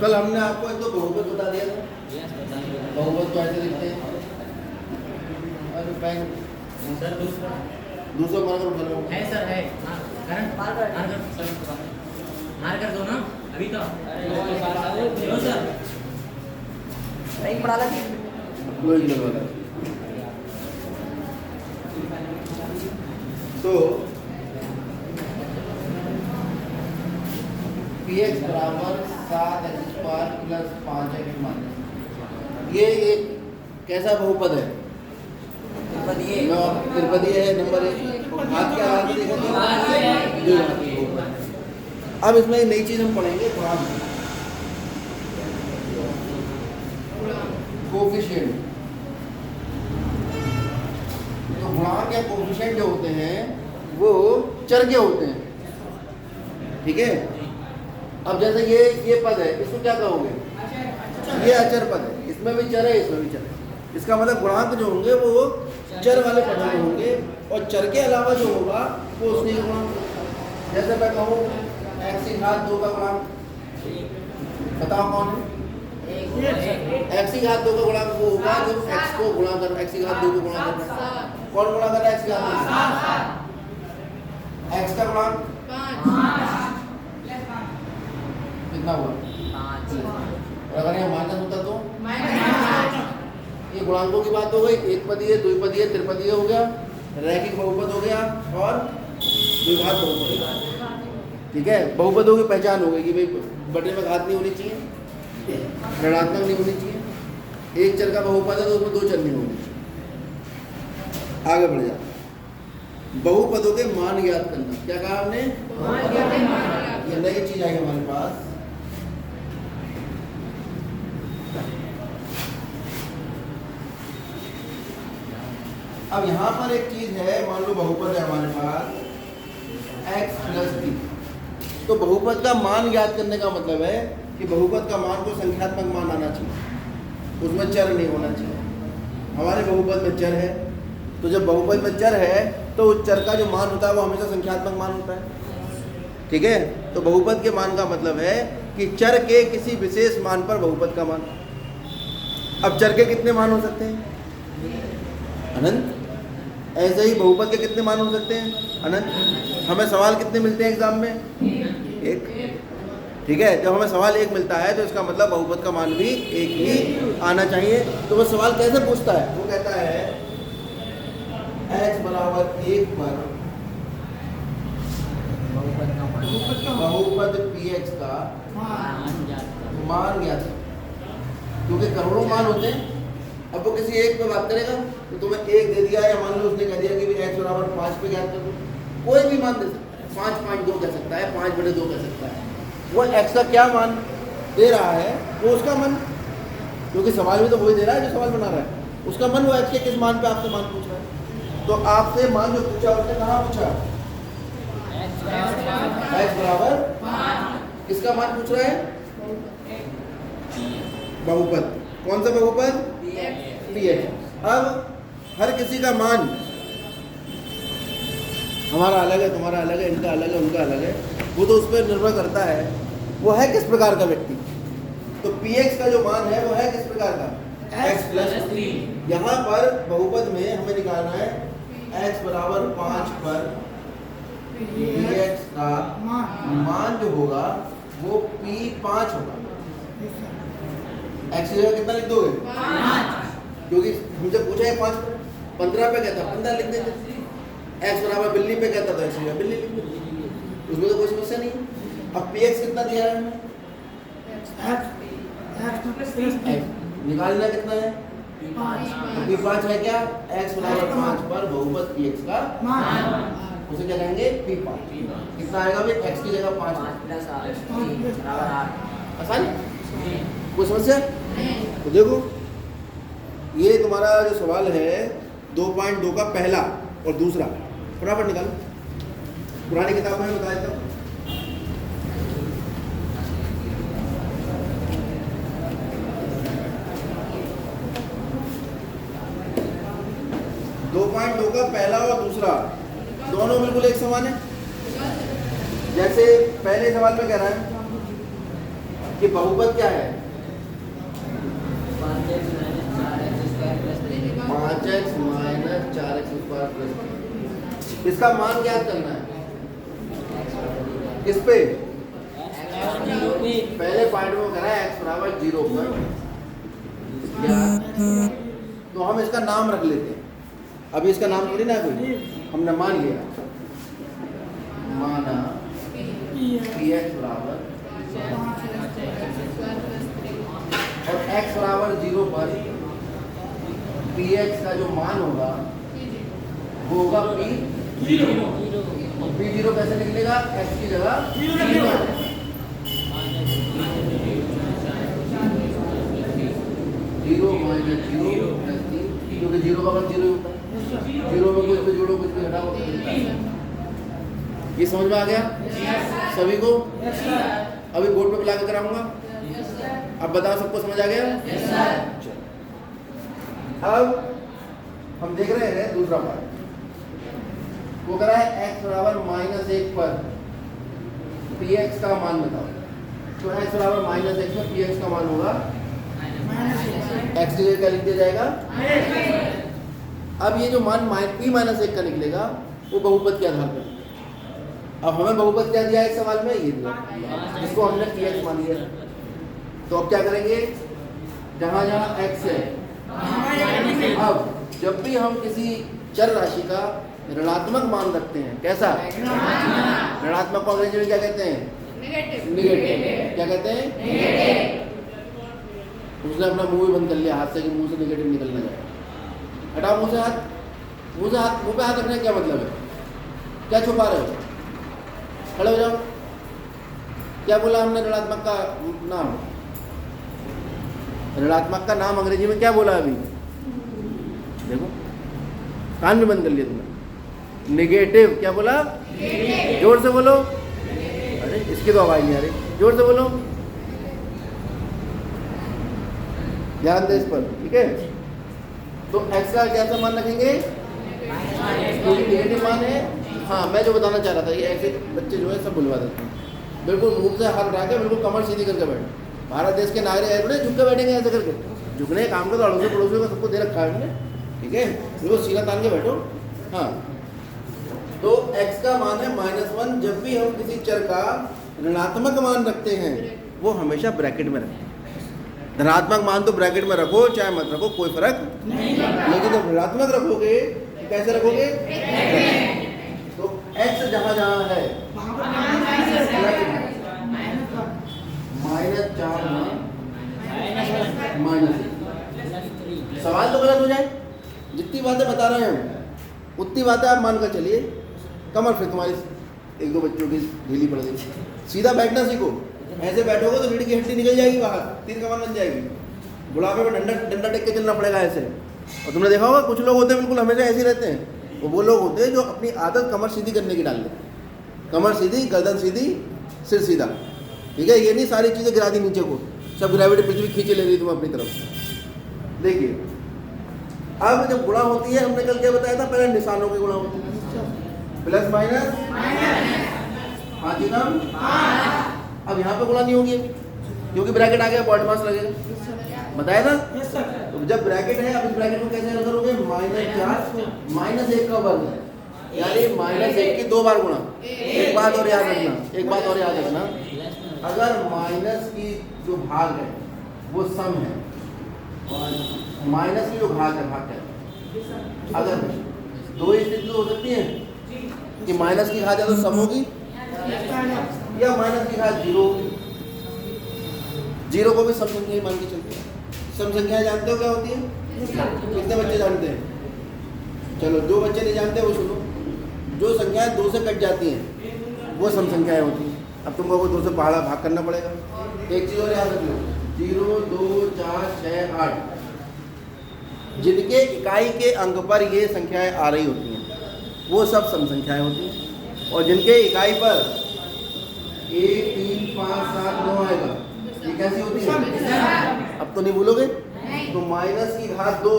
कल हमने आपको एक तो बहुपद बता दिया था। बहुपद तो ऐसे लिखते हैं। अरे पेन सर दूसरा मार्कर उठा लो। है सर है करंट मार्कर दो ना अभी तो लो सर नहीं पढ़ा लगी कोई नहीं लगा। तो px बराबर 7x² प्लस 5x माइनस, ये एक कैसा बहुपद है? त्रिपदीय है। नंबर 1 हाथ के आधार पर देखो तो बहुपद। अब इसमें एक नई चीज हम पढ़ेंगे, कोफिशिएंट। तो गुणांक या कोफिशिएंट जो होते हैं वो चर के होते हैं, ठीक है। अब जैसे ये पद है, इसको क्या कहोगे? ये अचर पद है, इसमें भी चर है, इसमें भी चर है। इसका मतलब गुणांक जो होंगे वो चर वाले पदों में होंगे, और चर के अलावा जो होगा वो उसके गुणांक। जैसे मैं कहूँ x² 2 का गुणांक, बताओ कौन है? x² 2 का गुणांक वो होगा जो x को गुणा कर, x² 2 को गुणा करना। कौन गुणा कर रहा है x² 2? x का गुणांक 5 कितना हुआ? 5। और अगर यहाँ माइनस होता तो ये गुणांकों की बात हो गई। एक पदीय, द्विपदीय, त्रिपदीय हो गया, रैखिक बहुपद हो गया, और द्विघात बहुपद हो गया, ठीक है। बहुपदों की पहचान हो गई कि भाई बटे में घात नहीं होनी चाहिए, ऋणात्मक नहीं होनी चाहिए, एक चर का बहुपद है तो उसमें 2 चर नहीं होने चाहिए। आगे बढ़ जाते, बहुपदों के मान ज्ञात करना। क्या कहा हमने? ये नई चीज आई हमारे पास। अब यहाँ पर एक चीज है, मान लो बहुपद है हमारे पास x + b। तो बहुपद का मान ज्ञात करने का मतलब है कि बहुपद का मान को संख्यात्मक मान आना चाहिए, उसमें चर नहीं होना चाहिए। हमारे बहुपद में चर है, तो जब बहुपद में चर है तो उस चर का जो मान होता है वो हमेशा संख्यात्मक मान होता है, ठीक है। तो बहुपद के मान का मतलब है कि चर के किसी विशेष मान पर बहुपद का मान। अब चर के कितने मान हो सकते हैं? अनंत। ऐसे ही बहुपद के कितने मान हो सकते हैं? अनंत। हमें सवाल कितने मिलते हैं एग्जाम में? 1, ठीक है। जब हमें सवाल 1 मिलता है तो इसका मतलब बहुपद का मान भी 1 ही आना चाहिए। तो वो सवाल कैसे पूछता है? वो कहता है x बराबर 1 पर बहुपद px का मान ज्ञात, क्योंकि करोड़ों मान होते हैं। अब वो किसी एक पे बात करेगा तो तुम्हें 1 दे दिया, या मान लो उसने कह दिया कि x बराबर 5 पे ज्ञात कर दो, कोई भी मान दे सकता है। 5.2 कह सकता है, 5/2 कह सकता है। वो x का क्या मान दे रहा है वो उसका मन, क्योंकि सवाल भी तो वही दे रहा है जो सवाल बना रहा है, उसका मन वो x के किस मान पे आपसे मान पूछ रहा है। तो आपसे मान जो पूछा उसने कहाँ पूछा? x बराबर 5। किसका मान पूछ रहा है? बहुपद। कौन सा बहुपद? px। अब हर किसी का मान हमारा अलग है, तुम्हारा अलग है, इनका अलग है, उनका अलग है, वो तो उस पर निर्भर करता है वो है किस प्रकार का व्यक्ति। तो px का जो मान है वो है किस प्रकार का? x + 3। यहाँ पर बहुपद में हमें निकालना है x बराबर 5 पर px का मान जो होगा वो p5 होगा। x की जगह कितना लिख दोगे? 5, क्योंकि हमसे पूछा है 5 पर, 15 पे कहता 15 लिख देते। x बराबर बिल्ली पे कहता तो x की जगह बिल्ली लिख देते, उसमें तो कोई समस्या नहीं है। अब px कितना दिया है हमें? निकालना कितना है? p5 है क्या? x बराबर 5 पर बहुपद px का मान, उसे क्या कहेंगे? p5। कितना आएगा भाई? x की जगह 5 बराबर 8। आसान है, कोई समस्या? तो देखो ये तुम्हारा जो सवाल है 2.2 का पहला और दूसरा, फटाफट निकालो। पुरानी किताब में बताया था 2.2 का पहला और दूसरा दोनों बिल्कुल एक समान है। जैसे पहले सवाल में कह रहा है कि बहुपद क्या है? 5x minus 4x square plus 3। इसका मान ज्ञात करना है। किस पे? पहले पार्ट में करा है x बराबर 0 पर। तो हम इसका नाम रख लेते हैं। अभी इसका नाम थोड़ी ना कोई, हमने मान लिया, माना px बराबर और x बराबर 0 पर px का जो मान होगा वो होगा p0। p0 कैसे निकलेगा? x की जगह 0 माइनस 0 प्लस 3, क्योंकि 0 का मतलब 0 ही होता है। 0 में कुछ भी जोड़ो कुछ भी घटाओ। ये समझ में आ गया सभी को? अभी बोर्ड पे बुला के कराऊंगा। अब बताओ सबको समझ आ गया? अब हम देख रहे हैं दूसरा पार्ट। वो करा है x बराबर -1 पर px का मान बताओ। तो x बराबर -1 पर px का मान होगा x की जगह क्या लिख दिया जाएगा? अब ये जो मान p-1 का निकलेगा वो बहुपद के आधार पर। अब हमें बहुपद क्या दिया है इस सवाल में? ये दिया, जिसको हमने px मान लिया। तो अब क्या करेंगे? जहां जहां x है, अब जब भी हम किसी चर राशि का ऋणात्मक मान रखते हैं, कैसा? ऋणात्मक को अंग्रेजी में क्या कहते हैं? नेगेटिव। क्या कहते हैं? उसने अपना मुंह ही बंद कर लिया हाथ से कि मुंह से नेगेटिव निकलना जाए। हटाओ मुंह से हाथ। मुंह पे हाथ रखने का क्या मतलब है? क्या छुपा रहे हो? खड़े हो जाओ। क्या बोला हमने ऋणात्मक का नाम? ऋणात्मक का नाम अंग्रेजी में क्या बोला अभी? देखो कान भी बंद कर लिया तुमने। नेगेटिव। क्या बोला? जोर से बोलो। अरे इसकी तो आवाज नहीं आ रही, जोर से बोलो। ध्यान दे इस पर, ठीक है? तो x का क्या सा मान रखेंगे? क्योंकि नेगेटिव मान है। हाँ, मैं जो बताना चाह रहा था, ये ऐसे बच्चे जो है सब बुलवा देते हैं। बिल्कुल मुंह से हाथ उठा के बिल्कुल कमर सीधी करके बैठे। भारत देश के नागरिक ऐसे बड़े झुक के बैठेंगे ऐसे करके। झुकने का काम को तो अड़ोसी पड़ोसियों का सबको दे रखा है हमने, ठीक है? बिल्कुल सीधा तान के बैठो। हाँ, तो x का मान है -1। जब भी हम किसी चर का ऋणात्मक मान रखते हैं वो हमेशा ब्रैकेट में रखें। धनात्मक मान तो ब्रैकेट में रखो चाहे मत रखो, कोई फर्क नहीं, लेकिन जब ऋणात्मक रखोगे तो कैसे रखोगे? तो x जहां जहां है -4 -1। सवाल तो गलत हो जाए। जितनी बातें बता रहे हैं हम उतनी बातें आप मानकर चलिए। कमर फिर तुम्हारी एक दो बच्चों की ढीली पड़ गई। सीधा बैठना सीखो। ऐसे बैठोगे तो रीढ़ की हड्डी निकल जाएगी बाहर, 3 कमर बन जाएगी। बुढ़ापे में डंडा टेक के चलना पड़ेगा ऐसे। और तुमने देखा होगा कुछ लोग होते हैं बिल्कुल हमेशा ऐसे ही रहते हैं। वो लोग होते हैं जो अपनी आदत कमर सीधी करने की डाल लेते हैं। कमर सीधी, गर्दन सीधी, सिर सीधा, ठीक है? ये नहीं सारी चीज़ें गिरा दी नीचे को, सब ग्रेविटी पृथ्वी खींचे ले रही तुम अपनी तरफ। देखिए अब जब गुणा होती है, हमने कल क्या बताया था? पहले निशानों की गुणा होती है, प्लस माइनस। हाँ जी नाम। अब यहाँ पे गुणा नहीं होगी क्योंकि ब्रैकेट आ गया, पॉइंट मास लगेगा। बताया था? तो जब ब्रैकेट है, अब इस ब्रैकेट को कैसे करोगे? -4 -1 का वर्ग, यानी -1 की 2 बार गुणा। एक बात और याद रखना, अगर माइनस की जो भाग है वो सम है और माइनस की जो भाग है अगर 2 स्थिति हो सकती है कि माइनस की घात या तो सम होगी या माइनस की घात 0 होगी। 0 को भी सम संख्या मान के चलते हैं। सम संख्या जानते हो क्या होती है? कितने बच्चे जानते हैं? चलो, जो बच्चे नहीं जानते वो सुनो। जो संख्याएं 2 से कट जाती हैं वो सम संख्याएं होती हैं। अब तुमको 2 से पहाड़ा भाग करना पड़ेगा। एक चीज़ और याद रखो, 0 2 4 6 8 जिनके इकाई के अंक पर ये संख्याएं आ रही होती हैं वो सब सम संख्याएं होती हैं। और जिनके इकाई पर 1 3 5 7 9 आएगा, ये कैसी होती है? अब तो नहीं भूलोगे? तो माइनस की घात 2,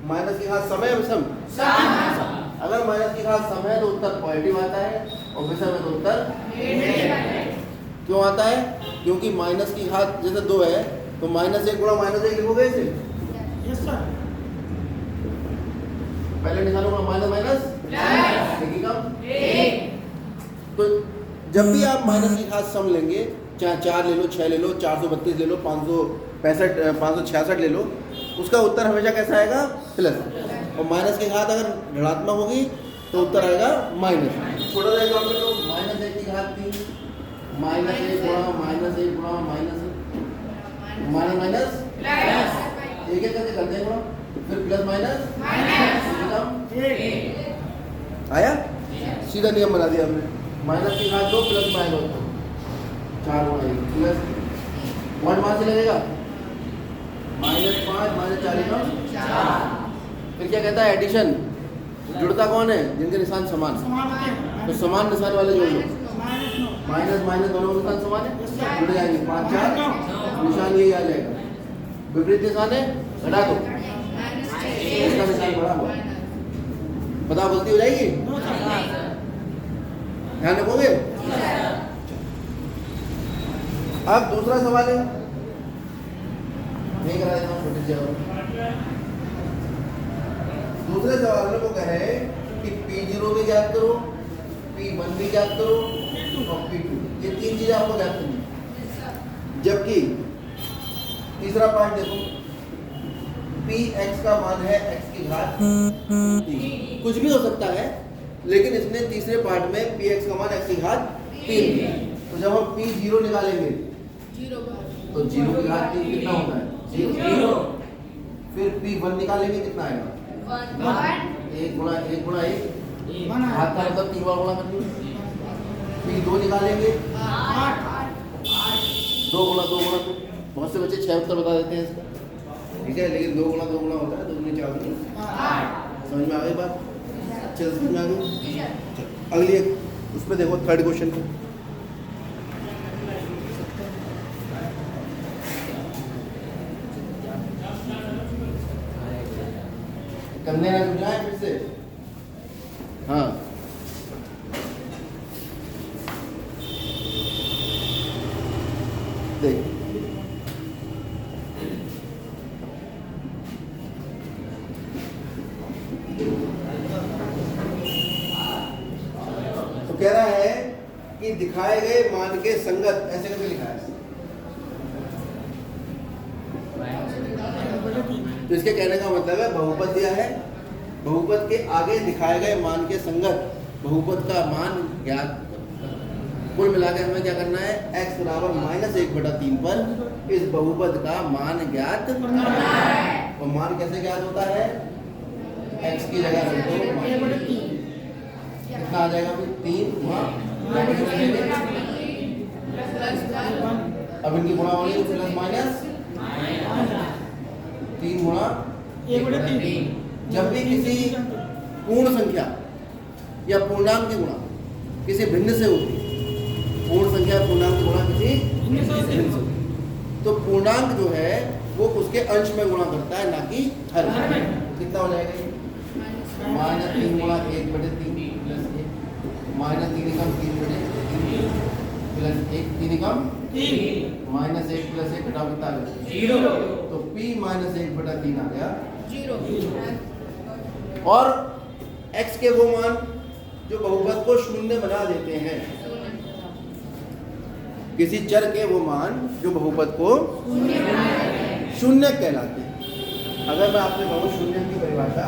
माइनस की घात समय विषम। अगर माइनस की घात सम है तो उत्तर पॉजिटिव आता है और विषम है तो उत्तर क्यों आता है? क्योंकि माइनस की घात जैसे 2 है तो -1 गुणा -1 लिखोगे इसे? Yes sir. पहले निकालूंगा माइनस माइनस देखिएगा। तो जब भी आप माइनस की घात सम लेंगे, चाहे 4 ले लो, 6 ले लो, 432 ले लो, 566 ले लो, उसका उत्तर हमेशा कैसा आएगा? प्लस। और माइनस की घात अगर ऋणात्मक होगी तो उत्तर आएगा माइनस। छोटा सा एग्जाम्पल लो, -1 की घात 3, -1 गुणा -1 गुणा माइनस एक एक करके करते हैं गुणा, फिर प्लस माइनस आया। सीधा नियम बना दिया हमने। माइनस की घात 2 प्लस -2 4 गुणा 1 प्लस 1 वहाँ से लगेगा -5 -4 फिर क्या कहता है? एडिशन। जुड़ता कौन है? जिनके निशान समान। तो समान निशान वाले जोड़ लो। माइनस माइनस दोनों निशान समान है, जुड़ जाएंगे 5 4 निशान यही आ जाएगा। विपरीत निशान है, घटा दो, इसका निशान बड़ा हुआ, पता गलती हो जाएगी। ध्यान रखोगे। अब दूसरा सवाल है, नहीं करा देता हूँ छोटे से। दूसरे सवाल में वो कह रहे हैं कि P0 भी ज्ञात करो, P1 भी ज्ञात करो और P2, ये 3 चीजें आपको ज्ञात करनी। जबकि तीसरा पार्ट देखो, Px का मान है x की घात 3। कुछ भी हो सकता है, लेकिन इसने तीसरे पार्ट में Px का मान x की घात 3। तो जब हम P0 निकालेंगे तो 0 की घात 3 कितना होता है? 0। फिर P1 निकालेंगे कितना आएगा? 1 गुणा 1 गुणा 1 घात का मतलब 3 बार गुणा करनी। P2 निकालेंगे 2 गुणा 2 गुणा 2। बहुत से बच्चे 6 उत्तर बता देते हैं इसका, ठीक है, लेकिन 2 गुणा 2 गुणा होता है, 2 गुना 4 गुना 8। समझ में आ गई बात? अच्छे से समझ में आ गई। अगली एक उसमें देखो, थर्ड क्वेश्चन पे करने ना समझाएं फिर से। हाँ, देख तो कह रहा है कि दिखाए गए मान के संगत, ऐसे करके लिखा है। तो इसके कहने का मतलब है बहुपद दिया है, बहुपद के आगे दिखाए गए मान के संगत बहुपद का मान ज्ञात। कुल मिलाकर हमें क्या करना है? x बराबर -1/3 पर इस बहुपद का मान ज्ञात करना है। और मान कैसे ज्ञात होता है? x की जगह रख दो, कितना आ जाएगा? फिर 3 गुणा, अब इनकी गुणा होगी प्लस माइनस 3 गुणा 1/3। जब भी किसी पूर्ण संख्या या पूर्णांक की गुणा किसी भिन्न से होती है, पूर्ण संख्या पूर्णांक की गुणा किसी भिन्न से होती, तो पूर्णांक जो है वो उसके अंश में गुणा करता है, ना कि हर में। कितना हो जाएगा? -3 गुणा 1/3 प्लस 1 -3 कम 3/3 प्लस 1 3 कम -1 प्लस 1 घटाओ कितना आ गया? 0। तो P -1/3 आ गया 0। और x के वो मान जो बहुपद को शून्य बना देते हैं, किसी चर के वो मान जो बहुपद को शून्य कहलाते हैं। अगर मैं आपसे कहूँ शून्य की परिभाषा,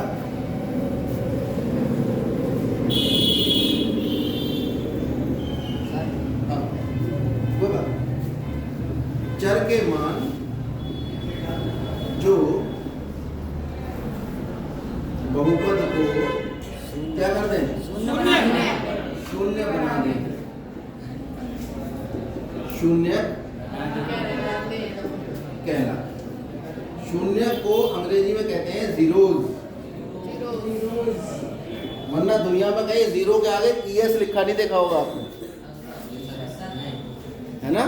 चर के मान जो बहुपद को क्या कर दें? शून्य बना दें। शून्य कहला। शून्य को अंग्रेजी में कहते हैं जीरोज। वरना दुनिया में कहीं जीरो के आगे ES लिखा नहीं देखा होगा आपने, है ना?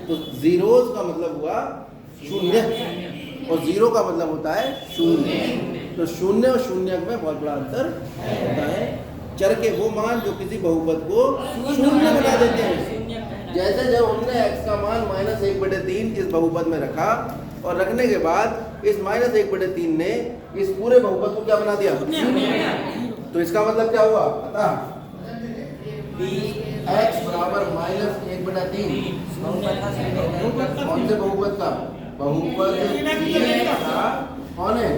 तो जीरोज का मतलब हुआ शून्य, और जीरो का मतलब होता है शून्य। तो शून्य और शून्य में बहुत बड़ा अंतर होता है। चर के वो मान जो किसी बहुपद को शून्य बना देते हैं, जैसे जब हमने x का मान -1/3 इस बहुपद में रखा और रखने के बाद इस -1/3 ने इस पूरे बहुपद को क्या बना दिया? तो इसका मतलब क्या हुआ? अतः x बराबर -1/3 कौन से बहुपद का? बहुपद का कौन है?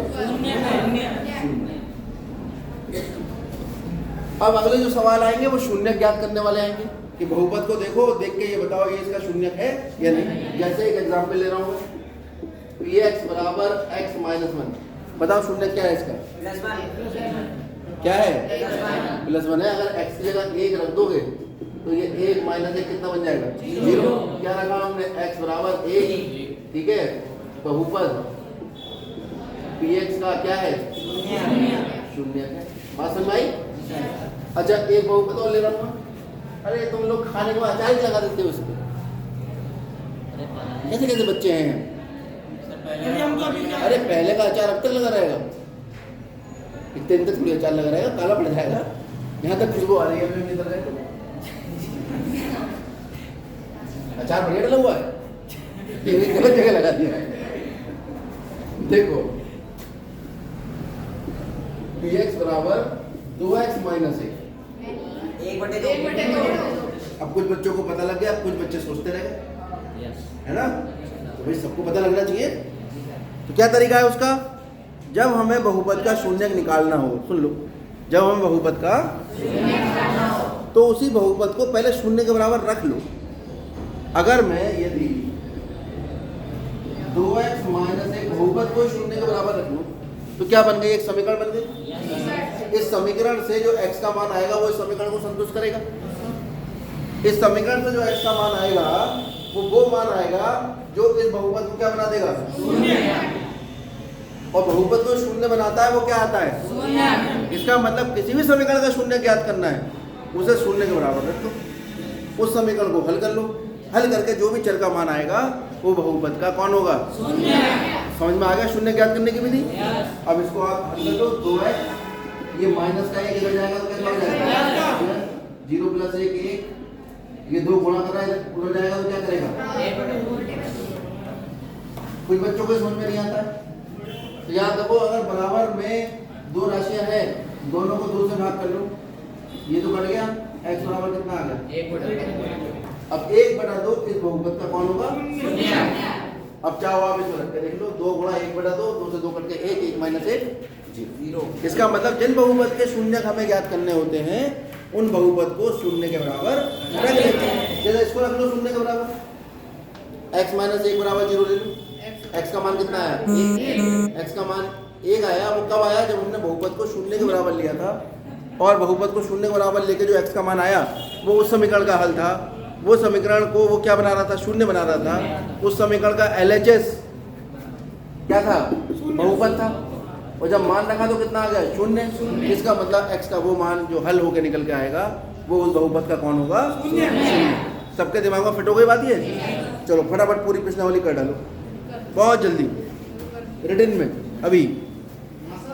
अब अगले जो सवाल आएंगे वो शून्य ज्ञात करने वाले आएंगे कि बहुपद को देखो, देख के ये बताओ ये इसका शून्य है या नहीं। जैसे एक एग्जांपल ले रहा हूँ, ये x बराबर x -1, बताओ शून्य क्या है इसका? क्या है? +1 है। अगर x की जगह 1 रख दोगे तो ये 1 - 1 कितना बन जाएगा? 0। क्या रखा हमने? x बराबर 1, ठीक है। बहुपद px का क्या है? शून्य है। बात समझ आई? अच्छा एक बहुपद और ले रहा हूँ। अरे तुम लोग खाने के बाद अचार ही लगा देते हो उसको, कैसे कैसे बच्चे हैं? अरे पहले का अचार अब तक लगा रहेगा? इतने दिन तक थोड़ी अचार लगा रहेगा, काला पड़ जाएगा। यहाँ तक खुशबू आ रही है अभी निकल रहे तो। अचार बढ़िया डला हुआ है, गलत जगह लगा दिया है। देखो px बराबर 2x - 1। अब कुछ बच्चों को पता लग गया, अब कुछ बच्चे सोचते रह गए, है ना? तो भाई सबको पता लगना चाहिए। तो क्या तरीका है उसका? जब हमें बहुपद का शून्यक निकालना हो, सुन लो, जब हमें बहुपद का तो उसी बहुपद को पहले शून्य के बराबर रख लो। अगर मैं यदि 2x - 1 बहुपद को शून्य के बराबर रख लूं तो क्या बन गई? एक समीकरण बन गई। इस समीकरण से जो x का मान आएगा वो इस समीकरण को संतुष्ट करेगा। इस समीकरण से जो x का मान आएगा वो मान आएगा जो इस बहुपद को क्या बना देगा? शून्य। और बहुपद को शून्य बनाता है वो क्या आता है? शून्य। इसका मतलब किसी भी समीकरण का शून्य ज्ञात करना है, उसे शून्य के बराबर रख लो, उस समीकरण को हल कर लो। हल करके जो भी चर का मान आएगा वो बहुपद का कौन होगा? शून्य। समझ में आ गया शून्य ज्ञात करने की विधि? अब इसको आप हल कर लो। 2x, ये माइनस का 1 इधर जाएगा तो क्या हो जाएगा? 0 + 1 1, ये 2 गुणा कर रहा है उधर जाएगा तो क्या करेगा? कुछ बच्चों को समझ में नहीं आता। तो याद रखो, अगर बराबर में दो राशियां हैं, दोनों को 2 से भाग कर लो, ये तो कट गया। x बराबर कितना आ गया? 1/2। अब 1/2 इस बहुपद का कौन होगा? शून्य। अब चाहो आप इसको रख के देख लो, 2 गुणा 1/2, 2 से 2 कट के 1, 1 - 1 0। इसका मतलब जिन बहुपद के शून्य हमें ज्ञात करने होते हैं उन बहुपद को शून्य के बराबर रख लेते हैं। जैसे इसको रख लो शून्य के बराबर, x - 1 बराबर 0 ले लो। x का मान कितना आया? 1। x का मान 1 आया। वो कब आया? जब हमने बहुपद को शून्य के बराबर लिया था। और बहुपद को शून्य के बराबर लेके जो x का मान आया वो उस समीकरण का हल था। वो समीकरण को वो क्या बना रहा था? शून्य बना रहा था। उस समीकरण का LHS क्या था? बहुपद था। और जब मान रखा तो कितना आ गया? शून्य। इसका मतलब x का वो मान जो हल होके निकल के आएगा वो उस बहुपद का कौन होगा? शून्य। सबके दिमाग में फिट हो गई बात ये? चलो फटाफट पूरी प्रश्नावली कर डालो बहुत जल्दी रिटन में अभी।